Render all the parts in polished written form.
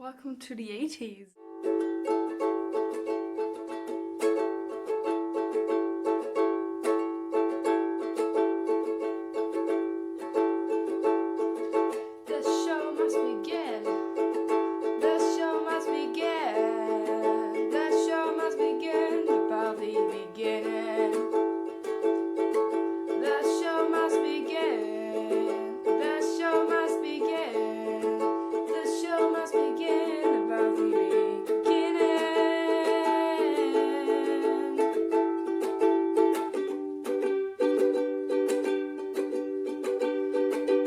Welcome to the 80s. The show must begin. The show must begin. The show must begin about the beginning. The show must begin. The show must begin. The show must begin about the beginning.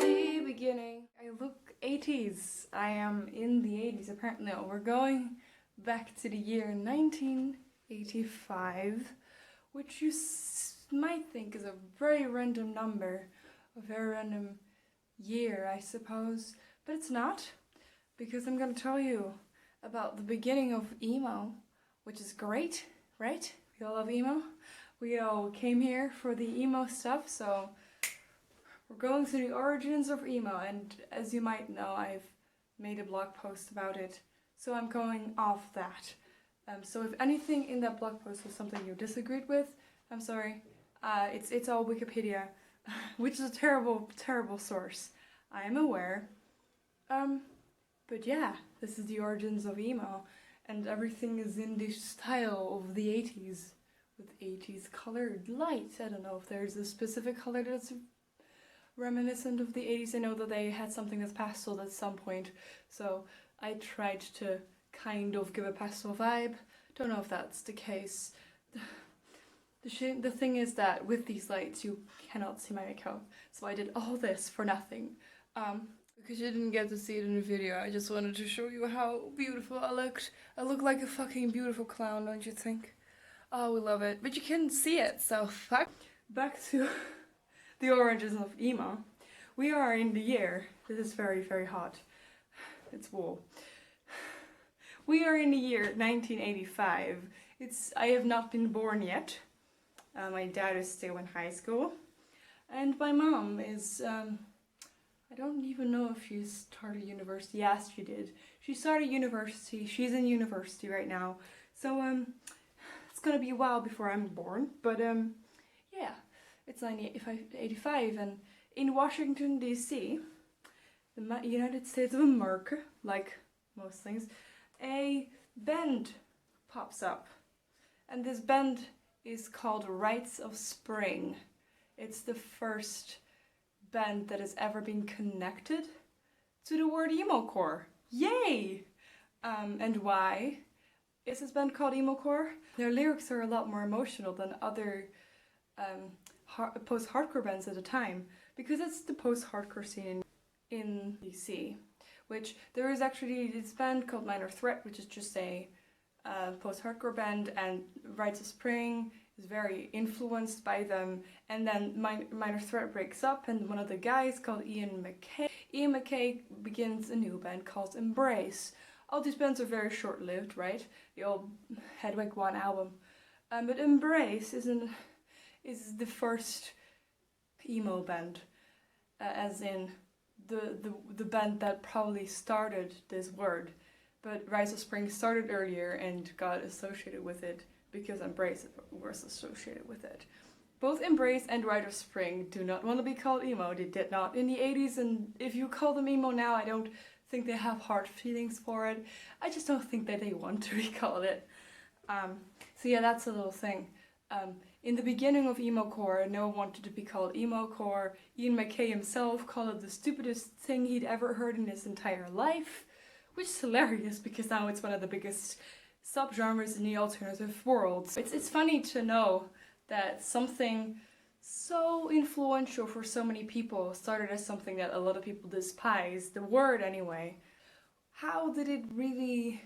The beginning. I look 80s. I am in the 80s apparently. No, we're going back to the year 1985, which you might think is a very random number, a very random year, I suppose, but it's not, because I'm going to tell you about the beginning of emo, which is great, right? We all love emo. We all came here for the emo stuff, so we're going through the origins of emo, and as you might know, I've made a blog post about it, so I'm going off that. So if anything in that blog post was something you disagreed with, I'm sorry. It's all Wikipedia, which is a terrible, terrible source. I am aware. But yeah, this is the origins of emo, and everything is in the style of the 80s, with 80s colored lights. I don't know if there's a specific color that's reminiscent of the 80s. I know that they had something that's pastel at some point, so I tried to kind of give a pastel vibe. Don't know if that's the case. The thing is that with these lights you cannot see my makeup, so I did all this for nothing. Because you didn't get to see it in the video, I just wanted to show you how beautiful I looked. I look like a fucking beautiful clown, don't you think? Oh, we love it. But you couldn't see it, so fuck. Back to the origins of emo. We are in the year, this is very, very hot. It's wool. We are in the year 1985. I have not been born yet. My dad is still in high school, and my mom is, I don't even know if she started university. Yes, she did. She started university. She's in university right now. So, it's gonna be a while before I'm born, but, yeah, it's 1985, and in Washington, D.C., the United States of America, like most things, a band pops up, and this band is called Rites of Spring. It's the first band that has ever been connected to the word emo-core. Yay! And why is this band called emo-core? Their lyrics are a lot more emotional than other post-hardcore bands at the time, because it's the post-hardcore scene in DC, which there is actually this band called Minor Threat, which is just a post-hardcore band, and Rites of Spring is very influenced by them, and then Minor Threat breaks up, and one of the guys called Ian MacKaye begins a new band called Embrace. All these bands are very short-lived, right? They all had like one album, but Embrace is the first emo band, as in the band that probably started this word. But Rise of Spring started earlier and got associated with it because Embrace was associated with it. Both Embrace and Rise of Spring do not want to be called emo. They did not in the 80s, and if you call them emo now, I don't think they have hard feelings for it. I just don't think that they want to be called it. So yeah, that's a little thing. In the beginning of emo-core, no one wanted to be called emo-core. Ian MacKaye himself called it the stupidest thing he'd ever heard in his entire life, which is hilarious because now it's one of the biggest subgenres in the alternative world. It's funny to know that something so influential for so many people started as something that a lot of people despise, the word anyway. How did it really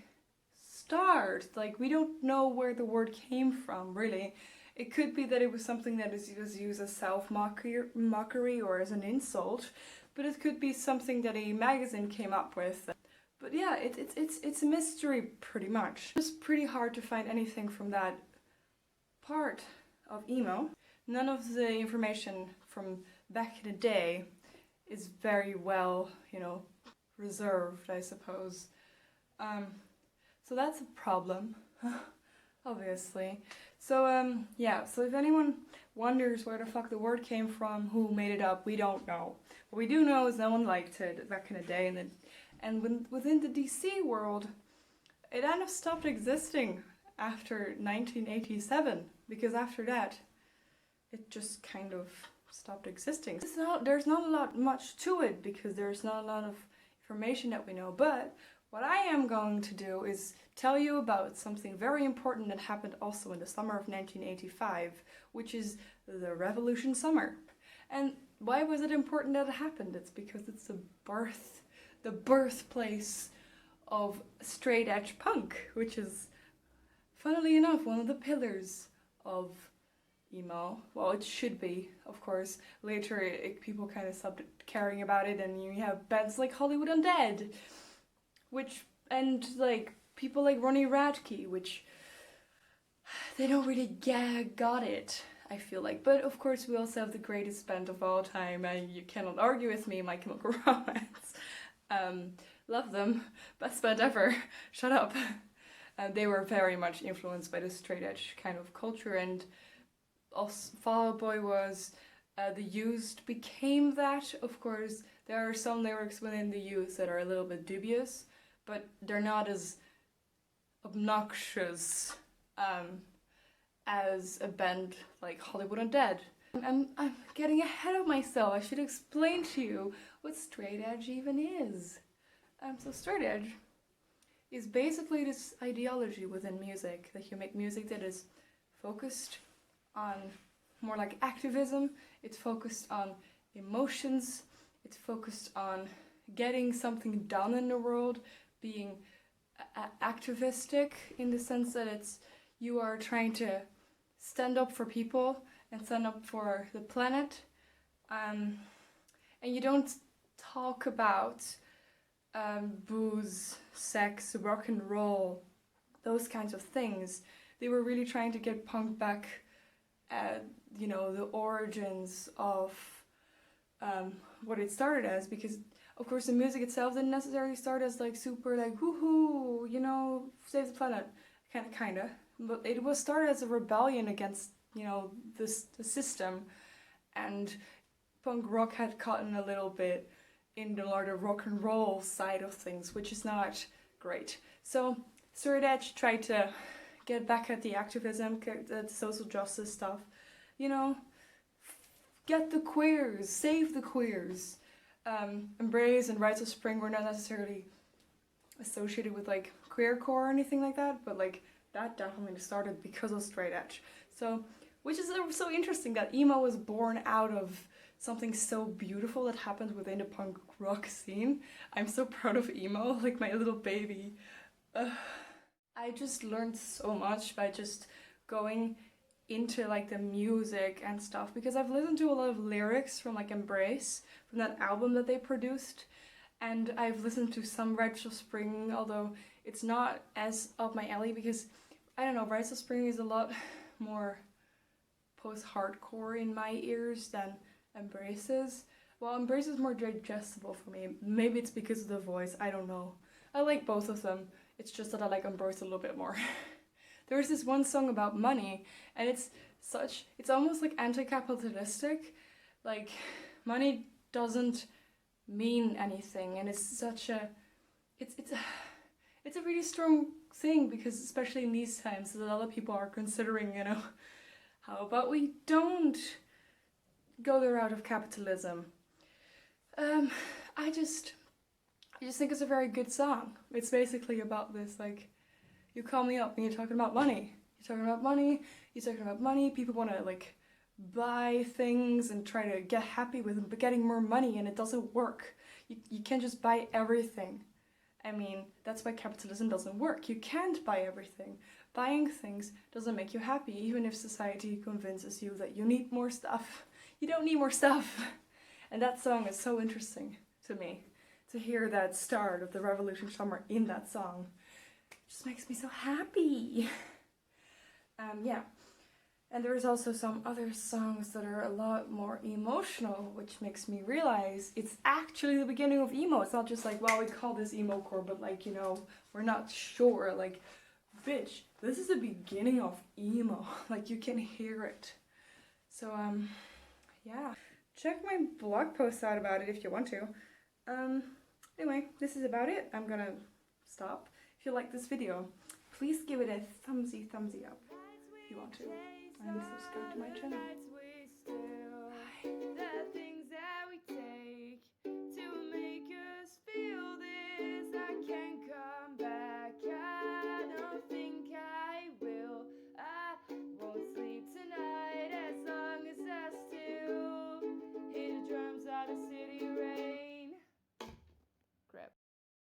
start? Like, we don't know where the word came from, really. It could be that it was something that was used as self-mockery or as an insult, but it could be something that a magazine came up with. But yeah, it's a mystery pretty much. It's pretty hard to find anything from that part of emo. None of the information from back in the day is very well, reserved, I suppose. So that's a problem, obviously. So yeah, so if anyone wonders where the fuck the word came from, who made it up, we don't know. What we do know is no one liked it back in the day, within the DC world, it kind of stopped existing after 1987, because after that, it just kind of stopped existing. There's not a lot much to it, because there's not a lot of information that we know, but what I am going to do is tell you about something very important that happened also in the summer of 1985, which is the Revolution Summer. And why was it important that it happened? It's because it's the birthplace of straight edge punk, which is, funnily enough, one of the pillars of emo. Well, it should be, of course. Later, people kind of stopped caring about it, and you have bands like Hollywood Undead, and like people like Ronnie Radke, which they don't really got it, I feel like. But of course, we also have the greatest band of all time, and you cannot argue with me, My Chemical Romance. Love them, best band ever. Shut up. They were very much influenced by the straight edge kind of culture, and also Fall Out Boy was. The Used became that. Of course, there are some lyrics within the Used that are a little bit dubious, but they're not as obnoxious as a band like Hollywood Undead. I'm getting ahead of myself. I should explain to you what straight edge even is. So straight edge is basically this ideology within music, that you make music that is focused on more like activism, it's focused on emotions, it's focused on getting something done in the world, being activistic in the sense that you are trying to stand up for people and stand up for the planet, and you don't talk about booze, sex, rock and roll, those kinds of things. They were really trying to get punk back at, the origins of what it started as, because of course the music itself didn't necessarily start as like super like woohoo, save the planet, kinda, but it was started as a rebellion against the system, and punk rock had caught in a little bit in the larger rock and roll side of things, which is not great. So straight edge tried to get back at the activism, get the social justice stuff, get the queers, save the queers. Embrace and Rites of Spring were not necessarily associated with like queercore or anything like that, but like that definitely started because of straight edge. So, which is so interesting that emo was born out of something so beautiful that happened within the punk rock scene. I'm so proud of emo, like my little baby. I just learned so much by just going into like the music and stuff, because I've listened to a lot of lyrics from like Embrace, from that album that they produced, and I've listened to some Rites of Spring, although it's not as up my alley, because I don't know, Rites of Spring is a lot more post-hardcore in my ears than Embrace is. Well, Embrace is more digestible for me. Maybe it's because of the voice, I don't know. I like both of them. It's just that I like Embrace a little bit more. There's this one song about money, and it's almost like anti-capitalistic. Like, money doesn't mean anything, and it's a really strong thing, because especially in these times, a lot of people are considering, how about we don't go the route of capitalism. I just think it's a very good song. It's basically about this, like, you call me up and you're talking about money. You're talking about money, people want to, like, buy things and try to get happy with them, but getting more money, and it doesn't work. You can't just buy everything. I mean, that's why capitalism doesn't work. You can't buy everything. Buying things doesn't make you happy, even if society convinces you that you need more stuff. You don't need more stuff. And that song is so interesting to me, to hear that start of the Revolution Summer in that song. It just makes me so happy. Yeah. And there's also some other songs that are a lot more emotional, which makes me realize it's actually the beginning of emo. It's not just like, well, we call this emo core, but like, you know, we're not sure. Like, bitch, this is the beginning of emo. Like, you can hear it. So, yeah. Check my blog post out about it if you want to. Anyway, this is about it. I'm gonna stop. If you like this video, please give it a thumbsy up if you want to. And subscribe to my channel.